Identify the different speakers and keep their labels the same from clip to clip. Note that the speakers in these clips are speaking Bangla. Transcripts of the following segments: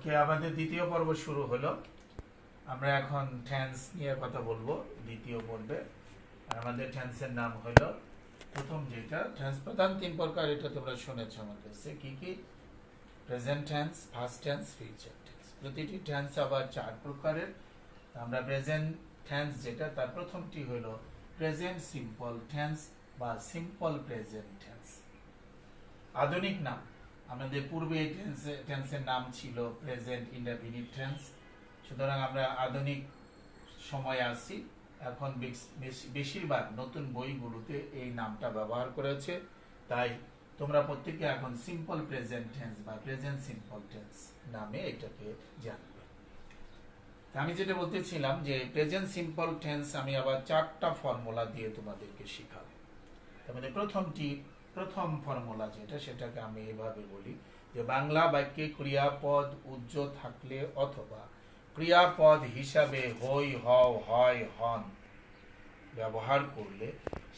Speaker 1: ওকে, আমাদের দ্বিতীয় পর্ব শুরু হলো। আমরা এখন টেন্স নিয়ে কথা বলবো দ্বিতীয় পর্বে। আর আমাদের টেন্সের নাম হলো, প্রথম যেটা টেন্স প্রধান তিন প্রকার, এটা তোমরা শুনেছো আমার কাছে। কি কি? Present tense, past tense, future tense. প্রতিটি টেন্স আবার চার প্রকারের। আমরা প্রেজেন্ট টেন্স যেটা, তার প্রথমটি হলো প্রেজেন্ট সিম্পল টেন্স বা সিম্পল প্রেজেন্ট টেন্স। আধুনিক নাম, আমাদের পূর্বে টেন্সের নাম ছিল প্রেজেন্ট ইনডেফিনিট টেন্স। সুতরাং আমরা আধুনিক সময়ে আছি। এখন বেশিরভাগ নতুন বইগুলোতে এই নামটা ব্যবহার করেছে, তাই তোমরা প্রত্যেকে এখন সিম্পল প্রেজেন্ট টেন্স বা প্রেজেন্ট সিম্পল টেন্স নামে এটাকে জানবে। আমি যেটা বলতেছিলাম যে প্রেজেন্ট সিম্পল টেন্স আমি আবার চারটা ফর্মুলা দিয়ে তোমাদেরকে শিখাবো। তার মধ্যে প্রথম ফর্মুলা যেটা, সেটাকে আমি এভাবে বলি যে বাংলা বাক্যে ক্রিয়াপদ উজ্জ থাকলে অথবা ক্রিয়াপদ হিসাবে হই, হও, হয়, হন ব্যবহার করলে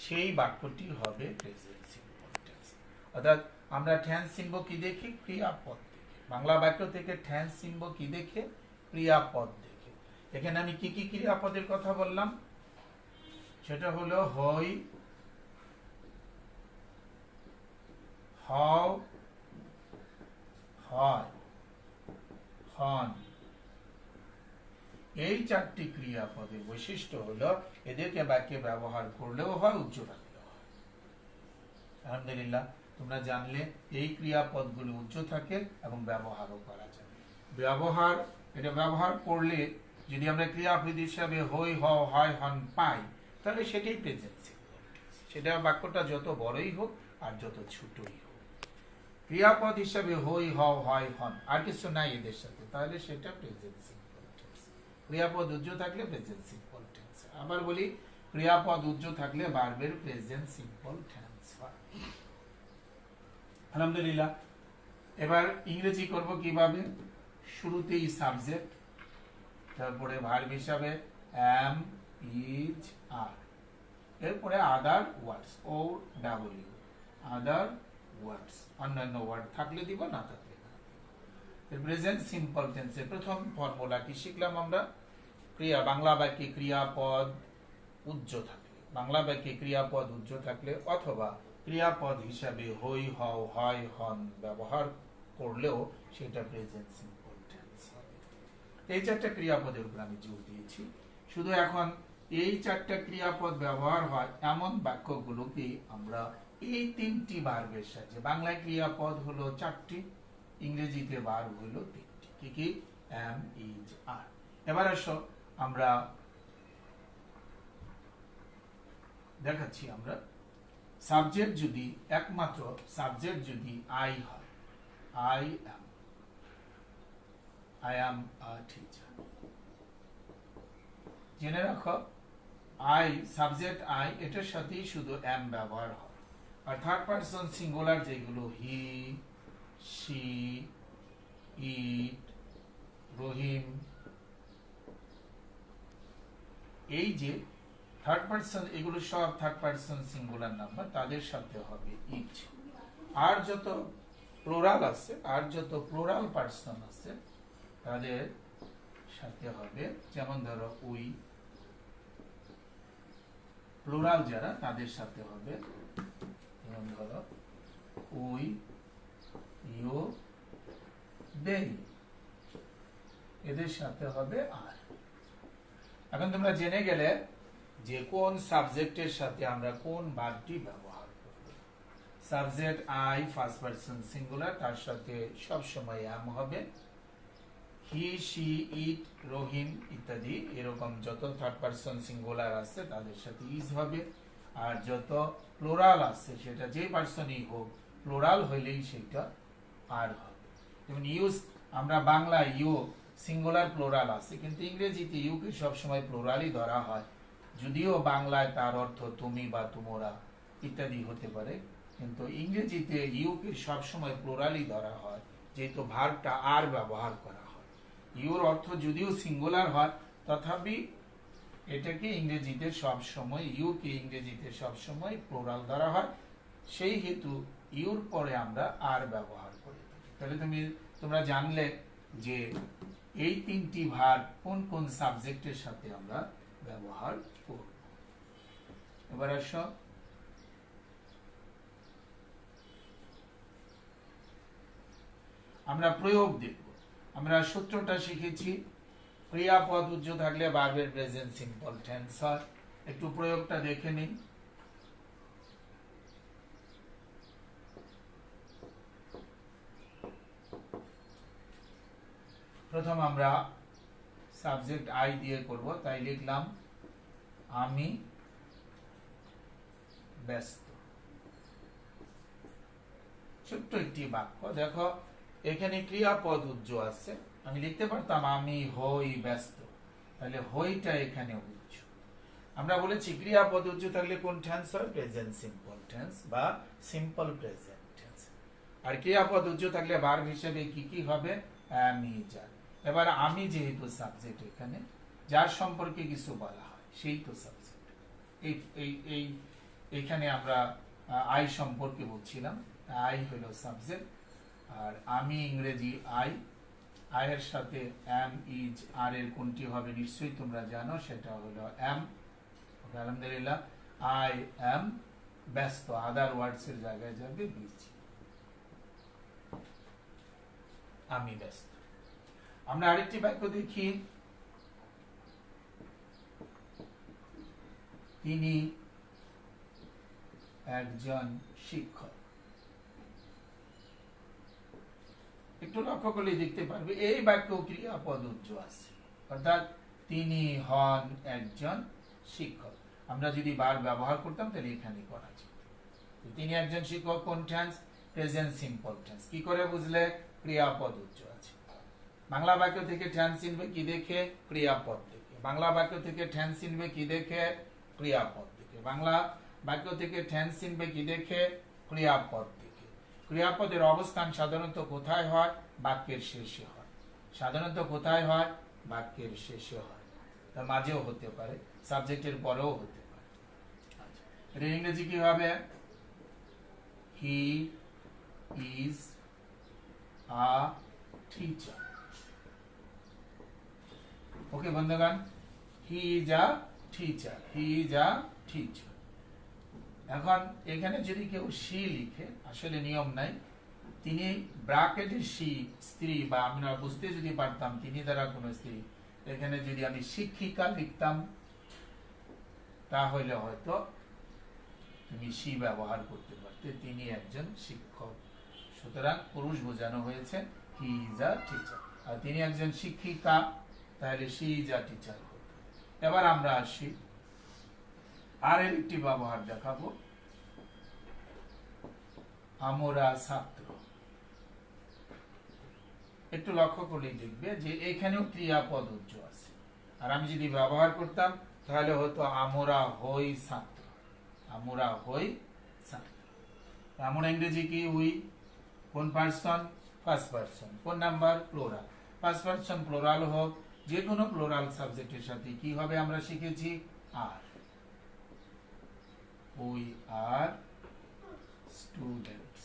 Speaker 1: সেই বাক্যটি হবে প্রেজেন্ট সিম্পল টেন্স। অর্থাৎ আমরা টেন্স চিনব কি দেখি? ক্রিয়াপদ দেখে। বাংলা বাক্য থেকে টেন্স চিনব কি দেখে? ক্রিয়াপদ দেখে। এখানে আমি কি কি ক্রিয়াপদের কথা বললাম? সেটা হলো হই, হও, হয়, হন। এই চারটি ক্রিয়াপদের বৈশিষ্ট্য হলো এদেরকে বাক্যে ব্যবহার করলেও হয়, উচ্চ থাকলেও হয়। আলহামদুলিল্লাহ, তোমরা জানলে এই ক্রিয়াপদগুলো উচ্চ থাকে এবং ব্যবহারও করা যায়। এটা ব্যবহার করলে যদি আমরা ক্রিয়াপদ হিসাবে হই, হও, হয়, হন পাই, তাহলে সেটাই প্রেজেন্ট সিম্পল টেন্স। সেটা বাক্যটা যত বড়ই হোক আর যত ছোটই হোক, ক্রিয়াপদ হিসাবে হই, হও, হয়, হন, আর কিছু নাই এদের সাথে, তাহলে সেটা প্রেজেন্ট সিম্পল টেন্স। ক্রিয়াপদ উজ্জ থাকলে প্রেজেন্ট সিম্পল টেন্স। আবার বলি, ক্রিয়াপদ উজ্জ থাকলে ভার্বের প্রেজেন্ট সিম্পল টেন্স হয়। আলহামদুলিল্লাহ, এবার ইংরেজি করব কিভাবে? শুরুতেই সাবজেক্ট, তারপরে ভার্ব হিসাবে এম, ইজ, আর, এরপরে আদার ওয়ার্ডস, ও ডাব্লিউ, আদার ওয়ার্ডস, অন্যান্য ওয়ার্ড থাকলে দিব, না থাকলে না। প্রেজেন্ট সিম্পল টেন্সের প্রথম ফর্মুলা কি শিখলাম আমরা? বাংলা বাক্যে ক্রিয়াপদ উজ্জ থাকলে, বাংলা বাক্যে ক্রিয়াপদ উজ্জ থাকলে অথবা ক্রিয়াপদ হিসাবে হই, হও, হয়, হন ব্যবহার করলেও সেটা প্রেজেন্ট সিম্পল টেন্স হবে। এই চারটা ক্রিয়াপদের উপর আমি জোর দিয়েছি। শুধু এখন এই চারটা ক্রিয়াপদ ব্যবহার হয় এমন বাক্যগুলোকে আমরা এই তিনটি ভার্বের সাথে, বাংলায় ক্রিয়াপদ হলো চারটি, ইংরেজিতে ভার্ব হলো তিনটি। কি কি? এম, ইজ, আর। এবার আসো আমরা দেখাচ্ছি। আমরা সাবজেক্ট যদি একমাত্র সাবজেক্ট যদি আই হয়, আই অ্যাম আ টিচার, জেনে রাখো আই, সাবজেক্ট আই, এটার সাথেই শুধু এম ব্যবহার হয়। আর থার্ড পারসন সিঙ্গুলার যেগুলো হি, শি, ইট, রহিম, এই যে থার্ড পারসন, এগুলো সব থার্ড পারসন সিঙ্গুলার নাম্বার, তাদের সাথে হবে ইট। আর যত প্লোরাল আছে, আর যত প্লোরাল পারসন আছে তাদের সাথে হবে, যেমন ধরো উই, প্লুরাল যারা তাদের সাথে হবে, যেমন ধরো উই, ইউ, দে, এদের সাথে হবে আর। এখন তোমরা জেনে গেলে যে কোন সাবজেক্টের সাথে আমরা কোন ভার্বটি ব্যবহার করব। Subject I first person singular, তার সাথে সব সময় এম হবে। হি, শি, ইট, রহিম ইত্যাদি এরকম যত থার্ড পারসন সিঙ্গুলার আছে তাদের সাথে ইজ হবে। আর যত প্লোরাল আছে, সেটা যে পারসনই হোক, প্লোরাল হইলেই সেটা আর হবে। যেমন ইউজ, আমরা বাংলা ইউ সিঙ্গুলার প্লোরাল আছে, কিন্তু ইংরেজিতে ইউকে সবসময় প্লোরালই ধরা হয়। যদিও বাংলায় তার অর্থ তুমি বা তোমরা ইত্যাদি হতে পারে, কিন্তু ইংরেজিতে ইউকে সবসময় প্লোরালই ধরা হয়, যেহেতু ভার্বটা আর ব্যবহার করা হয়। ইউর অর্থ যদিও সিঙ্গুলার হয়, তথাপি এটাকে ইংরেজিতে সবসময়, ইউকে ইংরেজিতে সবসময় প্লোরাল ধরা হয়, সেই হেতু ইউর পরে আমরা আর ব্যবহার করি। তাহলে তোমরা জানলে যে এই তিনটি ভার্ব কোন কোন সাবজেক্টের সাথে আমরা ব্যবহার করব। এবার আসো আমরা প্রয়োগ দেখব। আমরা সূত্রটা শিখেছি, ক্রিয়াপদ উজ্জ থাকলে ভার্বের প্রেজেন্ট সিম্পল টেন্স হয়। একটু প্রয়োগটা দেখে নিন। প্রথম আমরা সাবজেক্ট আই দিয়ে করব, তাই লিখলাম আমি ব্যস্ত। ছোট্ট একটি বাক্য, দেখো এখানে ক্রিয়াপদ উজ্জ আছে, আমি লিখতে পারতাম আমি হই ব্যস্ত, তাহলে হইটা এখানে উজ্জ। আমরা বলেছি ক্রিয়াপদ উজ্জ থাকলে কোন টেন্স হয়? প্রেজেন্ট সিম্পল টেন্স বা সিম্পল প্রেজেন্ট টেন্স। আর ক্রিয়াপদ উজ্জ থাকলে ভার্ব হিসেবে কি কি হবে? am, is, are। এবার আমি যেহেতু সাবজেক্ট, এখানে যার সম্পর্কে কিছু বলা হয় সেই তো সাবজেক্ট। এইখানে আমরা আই সম্পর্কে বলছিলাম, আই হলো সাবজেক্ট। আর আমি ইংরেজি আই, আয়ের সাথে am, is, are এর কোনটি হবে নিশ্চয়ই তোমরা জানো, সেটা হলো am। আলহামদুলিল্লাহ, আই am ব্যস্ত, আদার ওয়ার্ডস এর জায়গায় যাবে বিজি, আমি ব্যস্ত। আমরা আরেকটি বাক্য দেখি, তিনি একজন শিক্ষক। একটু লক্ষ্য করলে দেখতে পারবে এই বাক্য ক্রিয়াপদ উজ্জ আছে, অর্থাৎ তিনি হন একজন শিক্ষক। আমরা যদি বার ব্যবহার করতাম তাহলে এখানে করা যেত। তিনি একজন শিক্ষক কোন টেন্স? Present simple tense. কি করে বুঝলে? ক্রিয়াপদ উজ্জ আছে। বাংলা বাক্য থেকে টেন্স চিনবে কি দেখে? ক্রিয়াপদ দেখে। বাংলা বাক্য থেকে টেন্স চিনবে কি দেখে? ক্রিয়াপদ দেখে। বাংলা বাক্য থেকে টেন্স চিনবে কি দেখে? ক্রিয়াপদ দেখে। ক্রিয়াপদের অবস্থান সাধারণত কোথায় হয়? বাক্যের শেষে হয়। সাধারণত কোথায় হয়? বাক্যের শেষে হয়, তার মাঝেও হতে পারে, সাবজেক্টের পরেও হতে পারে। এটা ইংরেজি কি হবে? হি ইজ আ টিচার। ওকে বন্ধুগণ, he is a teacher, he is a teacher. এখন এখানে যদি কেউ সি লিখে, আসলে নিয়ম নাই, তিনি ব্র্যাকেটে সি স্ত্রী, বা আমরা বুঝতে যদি পারতাম তিনি দ্বারা কোন স্ত্রী, এখানে যদি আমি শিক্ষিকা লিখতাম তাহলে হয়তো তুমি সি ব্যবহার করতে পারতে, তিনি একজন শিক্ষক। সুতরাং পুরুষ বোঝানো হয়েছে, হি ইজ আ টিচার। আর তিনি একজন শিক্ষিকা, তাহলে সি ইজ আ টিচার। এবার আমরা আসি আর একটি ব্যবহার দেখাবো, আমরা ছাত্র। একটু লক্ষ্য করলেই দেখবে যে এখানেও ক্রিয়াপদ উজ্জ আছে। আর আমি যদি ব্যবহার করতাম তাহলে হতো আমরা হই ছাত্র, আমরা হই ছাত্র। আমরা ইংরেজি কি? উই। কোন পার্সন? First person. কোন number? Plural. First person plural হোক, যে কোনো প্লুরাল সাবজেক্টের সাথে কি হবে আমরা শিখেছি? Are. We are students.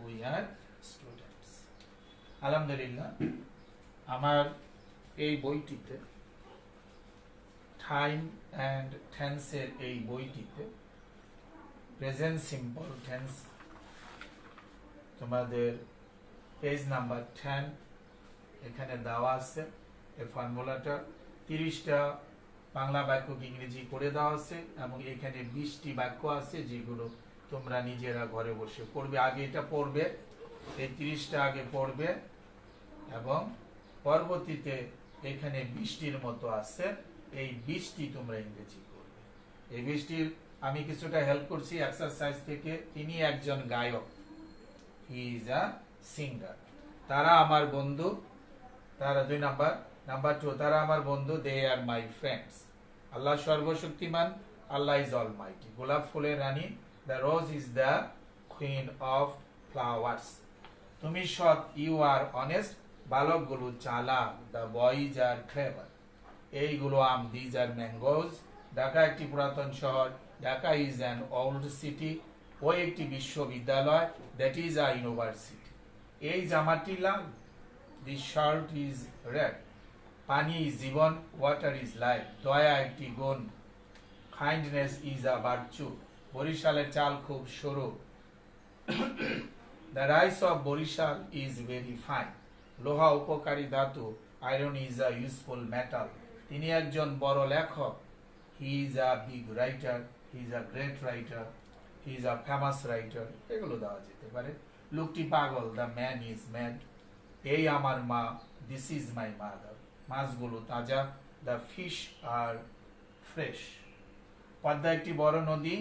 Speaker 1: We are students. আলহামদুলিল্লাহ, আমার এই বইটিতে, টাইম অ্যান্ড টেন্সের এই বইটিতে প্রেজেন্ট সিম্পল টেন্স তোমাদের পেজ নাম্বার 10 এখানে দেওয়া আছে। এই ফর্মুলাটা 30টা বাংলা বাক্য ইংরেজি করে দেওয়া আছে, এবং এখানে 20টি বাক্য আছে যেগুলো তোমরা নিজেরা ঘরে বসে পড়বে। আগে এটা পড়বে, এই 30টা আগে পড়বে, এবং পরবর্তীতে এখানে 20টির মতো আছে, এই 20টি তোমরা ইংরেজি করবে। এই 20টির আমি কিছুটা হেল্প করছি এক্সারসাইজ থেকে। তিনি একজন গায়ক, হি ইজ আ সিঙ্গার। তারা আমার বন্ধু, তারা 2 নাম্বার। নাম্বার 2, তারা আমার বন্ধু, দে আর মাই ফ্রেন্ডস। আল্লাহ সর্বশক্তিমান, আল্লাহ ইজ অলমাইটি। গোলাপ ফুলের রানী, the rose is the queen of flowers. তুমি সৎ, ইউ আর অনেস্ট। বালকগুলো চালাক, দ্য বয়েজ আর ক্লেভার। এইগুলো আম, দিজ আর ম্যাঙ্গোজ। ঢাকা একটি পুরাতন শহর, Dhaka is an old city. ও একটি বিশ্ববিদ্যালয়, দ্যাট ইজ আ ইউনিভার্সিটি। এই জামাটি লাল, দিস শার্ট ইজ রেড। পানি ইজ জীবন, ওয়াটার ইজ লাইফ। দয়া একটি গুণ, কাইন্ডনেস ইজ আ ভার্চু। বরিশালের চাল খুব সরু, the rice of Barishal is very fine. লোহা উপকারী ধাতু, iron is a useful metal. তিনি একজন বড় লেখক, he is a big writer, he is a great writer, he is a famous writer. এগুলো দেওয়া যেতে পারে। লোকটি পাগল, দ্য ম্যান ইজ ম্যাড। এই আমার মা, দিস ইজ মাই মাদার। মাছগুলো তাজা, the fish are fresh. Padma একটি বড় নদী,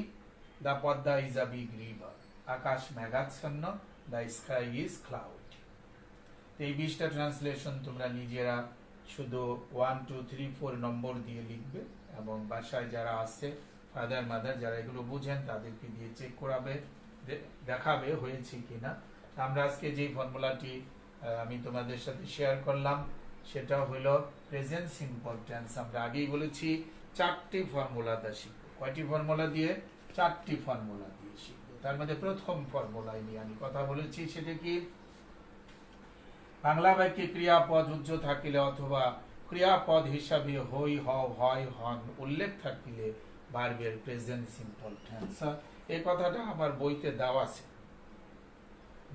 Speaker 1: the Padma is a big river. আকাশ মেঘাচ্ছন্ন, দ্য স্কাই ইজ ক্লাউড। এই 20টা ট্রান্সলেশন তোমরা নিজেরা শুধু 1 2 3 4 নম্বর দিয়ে লিখবে এবং বাসায় যারা আছে ফাদার মাদার যারা এগুলো বুঝেন তাদেরকে দিয়ে চেক করাবে, দেখাবে হয়েছে কিনা। আমরা আজকে যে ফর্মুলাটি আমি তোমাদের সাথে শেয়ার করলাম সেটা হলো প্রেজেন্ট সিম্পল টেন্স। আমরা আগেই বলেছি 4টি ফর্মুলা দিয়ে শিখবো। কয়টি ফর্মুলা দিয়ে? 4টি ফর্মুলা দিয়ে শিখবো। তার মধ্যে প্রথম ফর্মুলায় নিয়ে আমি কথা বলেছি, সেটা কি? বাংলা বাক্যে ক্রিয়াপদ উজ্জ থাকিলে অথবা ক্রিয়াপদ হিসাবে হই, হও, হয়, হন উল্লেখ থাকিলে ভার্বের প্রেজেন্ট সিম্পল টেন্স। এই কথাটা আমার বইতে দেওয়া আছে।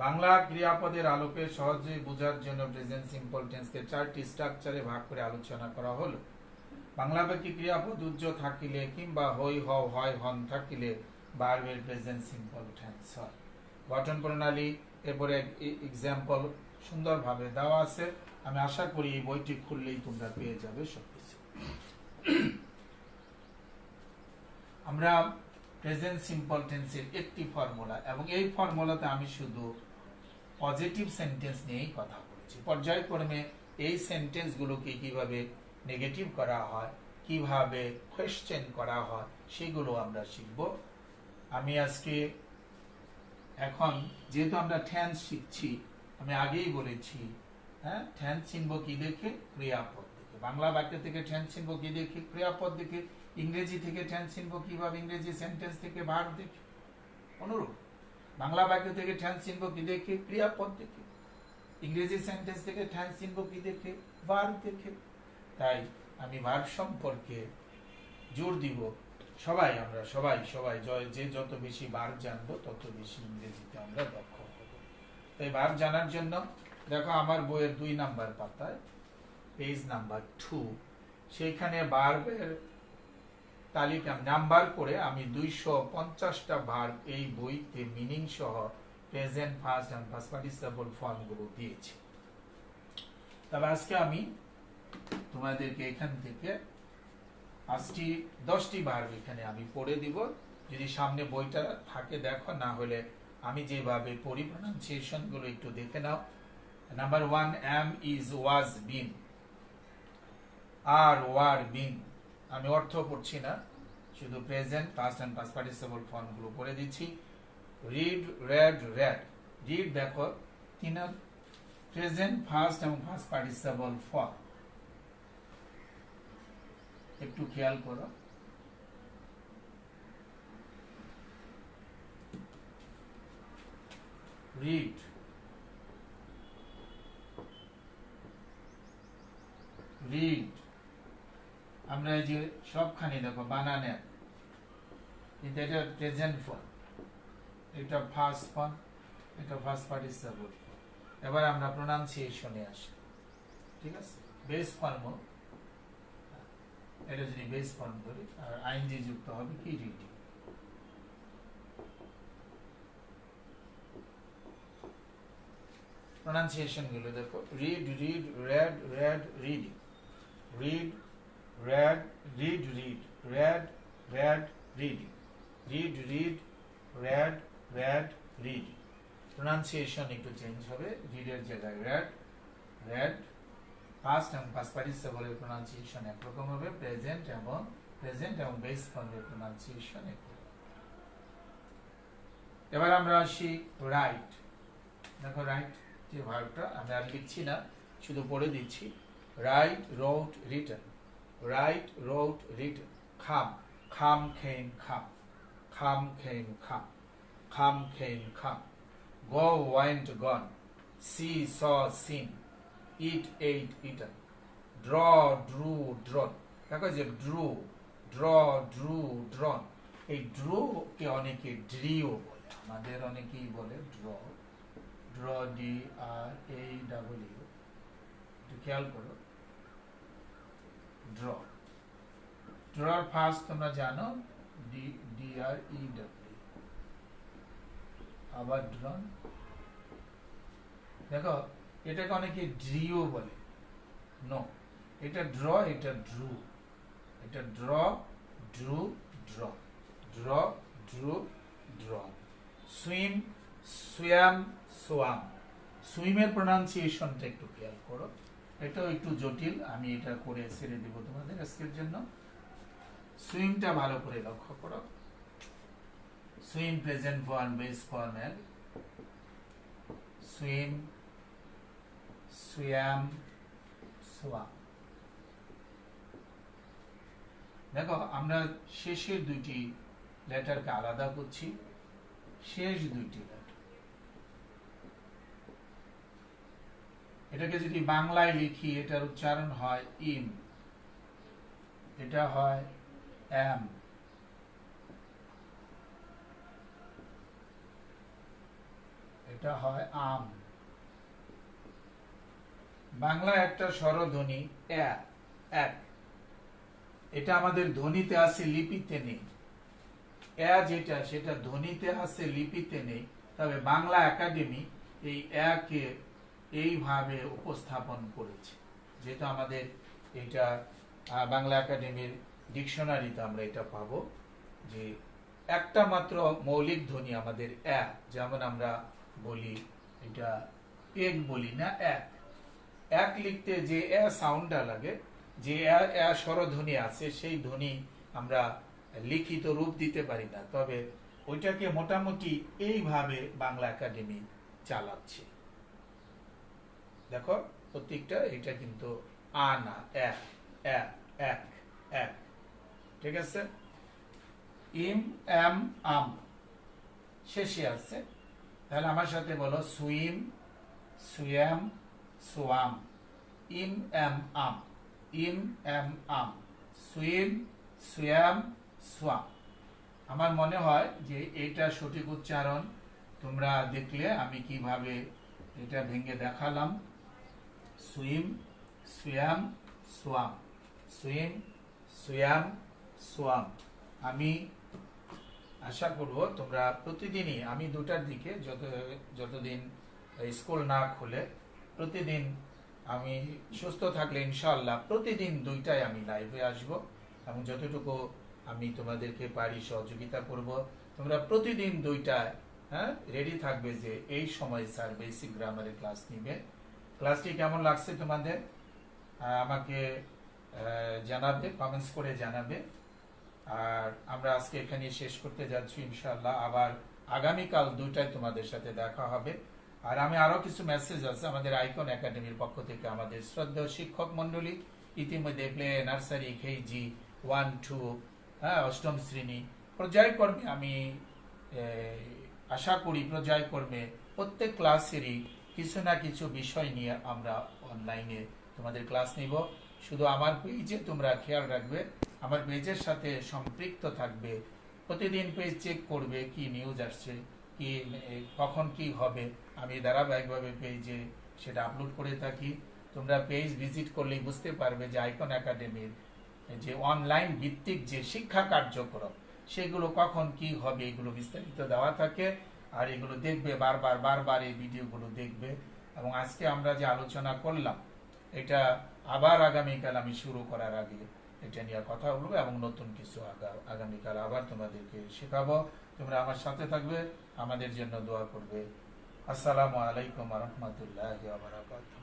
Speaker 1: বাংলা ক্রিয়াপদের আলোকে সহজে বোঝার জন্য প্রেজেন্ট সিম্পল টেন্সকে 4টি স্ট্রাকচারে ভাগ করে আলোচনা করা হলো। বাংলা বাক্যে ক্রিয়াপদ উজ্জ থাকিলে কিংবা হই, হও, হয়, হন থাকিলে ভার্বের প্রেজেন্ট সিম্পল টেন্স হয়। গঠন প্রণালী এরপরে এক্সাম্পল সুন্দরভাবে দেওয়া আছে। আমি আশা করি এই বইটি খুললেই তোমরা পেয়ে যাবে সবকিছু। আমরা প্রেজেন্ট সিম্পল টেন্সের একটি ফর্মুলা, এবং এই ফর্মুলাতে আমি শুধু পজিটিভ সেন্টেন্স নিয়েই কথা বলেছি। পর্যায়ক্রমে এই সেন্টেন্সগুলোকে কিভাবে নেগেটিভ করা হয়, কিভাবে কোয়েশ্চেন করা হয়, সেগুলো আমরা শিখব। আমি আজকে এখন যেহেতু আমরা টেন্স শিখছি, আমি আগেই বলেছি, হ্যাঁ, টেন্স চিনব কি দেখে? ক্রিয়াপদ দেখে। বাংলা বাক্য থেকে টেন্স চিনব কি দেখে? ক্রিয়াপদ দেখে। ইংরেজি থেকে টেন্স চিনব কিভাবে? ইংরেজি সেন্টেন্স থেকে ভার্ব দেখে। অনুরূপ বাংলা বাক্য থেকে টেন্স চিনব কি দেখে? ক্রিয়াপদ দেখে। ইংরেজি সেন্টেন্স থেকে টেন্স চিনব কি দেখে? ভার্ব দেখে। তাই আমি ভার্ব সম্পর্কে জোর দিব। আমরা সবাই যে যত বেশি ভার্ব জানবো তত বেশি ইংরেজিতে আমরা দক্ষ হব। তাই ভার্ব জানার জন্য দেখো আমার বইয়ের 2 নাম্বার পাতায় পেজ নাম্বার 2, সেইখানে ভার্বের তালিকা নাম্বার করে আমি 250টা ভার্ব এই বইতে মিনিং সহ present, first and past participle ফর্মগুলো দিয়েছি। তবে আজকে আমি তোমাদেরকে এখান থেকে 10টি ভার্ব এখানে আমি পড়ে দিব। যদি সামনে বইটা থাকে দেখো, না হলে আমি যেভাবে পড়ি প্রনাউন্সিয়েশন গুলো একটু দেখে নাও। Number 1, am, is, was, been, are, were, been। আমি অর্থ পড়ছি না, শুধু present, past and past participle form গুলো পড়ে দিচ্ছি। Read, read, read. রিড দেখো 3 প্রেজেন্ট, ফার্স্ট এবং পাস্ট পার্টিসিপল ফর্ম। একটু খেয়াল করো। Read, read. আমরা এই যে সবখানে দেখো বানানে, কিন্তু এটা প্রেজেন্ট ফর্ম, এটা ফার্স্ট ফর্ম, এটা ফার্স্ট পার্টিসিপল ফর্ম। এবার আমরা প্রোনাউন্সিয়েশনে আসি, ঠিক আছে? বেস ফর্ম, এটা যদি বেস ফর্ম ধরি, আর আইএনজি যুক্ত হবে কি? রিডিং। প্রোনাউন্সিয়েশন গুলো দেখো। Read, read, read, red, reading. Read, red, read, read, read, red, reading. Read, read, read, red, reading. Pronunciation একটু চেঞ্জ হবে, রিডের জায়গায় রেড, রেড। পাস্ট এবং পাস্ট পার্টিসিপলের প্রোনাউন্সিয়েশন একরকম হবে, প্রেজেন্ট এবং বেস ফর্মের প্রোনাউন্সিয়েশন একরকম। এবার আমরা আসি রাইট। দেখো রাইট যে ভার্বটা আমি আর লিখছি না, শুধু পড়ে দিচ্ছি। Right, wrote, written. Right, wrote, written. খাম, খাম, খেম, খাম। খাম, খেম, খাম। Come came come. Go went gone. See saw seen. Eat ate eaten. Draw drew drawn. দেখো যে drew drawn, এই ড্র কে অনেকে ড্রিও বলে, আমাদের অনেকেই বলে ড্র DRAW, একটু খেয়াল করো। ড্রর ফার্স্ট তোমরা জানো DREW, আবার ড্রন। দেখো এটাকে অনেকে ড্রিও বলে, নো, এটা ড্র, এটা ড্রু, এটা ড্র ড্রু ড্র। Swim সুয়াম swamp. সুইমের প্রোনাউন্সিয়েশনটা একটু খেয়াল করো, এটাও একটু জটিল, আমি এটা করে ছেড়ে দেব তোমাদের আজকের জন্য। সুইমটা ভালো করে লক্ষ্য করো। সুইম প্রেজেন্ট ফর্ম বেস ফর্মের সুইম সুয়াম সোয়াম। দেখো আমরা শেষের দুইটি লেটারকে আলাদা করছি, শেষ দুইটি লেটার। এটাকে যদি বাংলায় লিখি এটার উচ্চারণ হয় ইম, এটা হয় এম, এটা হয় আম। বাংলা একটা স্বরধ্বনি এক, এটা আমাদের ধ্বনিতে আছে, লিপিতে নেই। যেটা সেটা ধ্বনিতে আছে, লিপিতে নেই। তবে বাংলা একাডেমি এই কে এইভাবে উপস্থাপন করেছে, যেহেতু আমাদের এটা বাংলা একাডেমির ডিকশনারিতে আমরা এটা পাবো যে একটা মাত্র মৌলিক ধ্বনি আমাদের যেমন আমরা বলি এটা এক বলি না, এক লিখতে যে সাউন্ডটা লাগে, যে স্বরধ্বনি আছে, সেই ধ্বনি আমরা লিখিত রূপ দিতে পারি না। তবে ওইটাকে মোটামুটি এইভাবে বাংলা একাডেমি চালাচ্ছে। দেখো প্রত্যেকটা, এটা কিন্তু না, এক, ঠিক আছে। ইম এম আম শেষে আছে, তাহলে আমার সাথে বলো সুইম সুয়াম সোয়াম। ইম এম আম, ইম এম আম, সুইম সুয়াম সোয়াম। আমার মনে হয় যে এটা সঠিক উচ্চারণ। তোমরা দেখলে আমি কিভাবে এটা ভেঙে দেখালাম। Swim সুয়াম swamp, swim সুয়াম swamp. আমি আশা করব তোমরা প্রতিদিনই, আমি 2টার দিকে যতদিন স্কুল না খুলে, প্রতিদিন আমি সুস্থ থাকলে ইনশাআল্লাহ প্রতিদিন 2টায় আমি লাইভে আসব এবং যতটুকু আমি তোমাদেরকে পারি সহযোগিতা করব। তোমরা প্রতিদিন 2টায় রেডি থাকবে যে এই সময় স্যার বেসিক গ্রামারের ক্লাস নিবে। ক্লাসটি কেমন লাগছে তোমাদের আমাকে জানাবে, কমেন্টস করে জানাবে। আর আমরা আজকে এখানে শেষ করতে যাচ্ছি ইনশাআল্লাহ। আবার আগামীকাল 2টায় তোমাদের সাথে দেখা হবে। আর আমি আরো কিছু মেসেজ আছে আমাদের আইকন একাডেমির পক্ষ থেকে। আমাদের শ্রদ্ধেয় শিক্ষক মন্ডলী ইতিমধ্যে প্লে নার্সারি KG 1 2 অষ্টম শ্রেণী পর্যায়ক্রমে, আমি আশা করি পর্যায়ক্রমে প্রত্যেক ক্লাসেরই কিছু না কিছু বিষয় নিয়ে আমরা অনলাইনে তোমাদের ক্লাস নিব। শুধু আমার পেজে তোমরা খেয়াল রাখবে, আমার পেজের সাথে সম্পৃক্ত থাকবে, প্রতিদিন পেজ চেক করবে কি নিউজ আসছে, কি কখন কি হবে। আমি ধারাবাহিকভাবে পেজে সেটা আপলোড করে থাকি। তোমরা পেজ ভিজিট করলেই বুঝতে পারবে যে আইকন একাডেমির যে অনলাইন ভিত্তিক যে শিক্ষা কার্যক্রম সেগুলো কখন কি হবে এগুলো বিস্তারিত দেওয়া থাকে। আর এগুলো দেখবে, বারবার এই ভিডিওগুলো দেখবে। এবং আজকে আমরা যে আলোচনা করলাম এটা আবার আগামীকাল আমি শুরু করার আগে এটা নিয়ে কথা বলবো এবং নতুন কিছু আগামীকাল আবার তোমাদেরকে শেখাবো। তোমরা আমার সাথে থাকবে, আমাদের জন্য দোয়া করবে। আসসালামু আলাইকুম ওয়া রাহমাতুল্লাহি ওয়া বারাকাতুহু।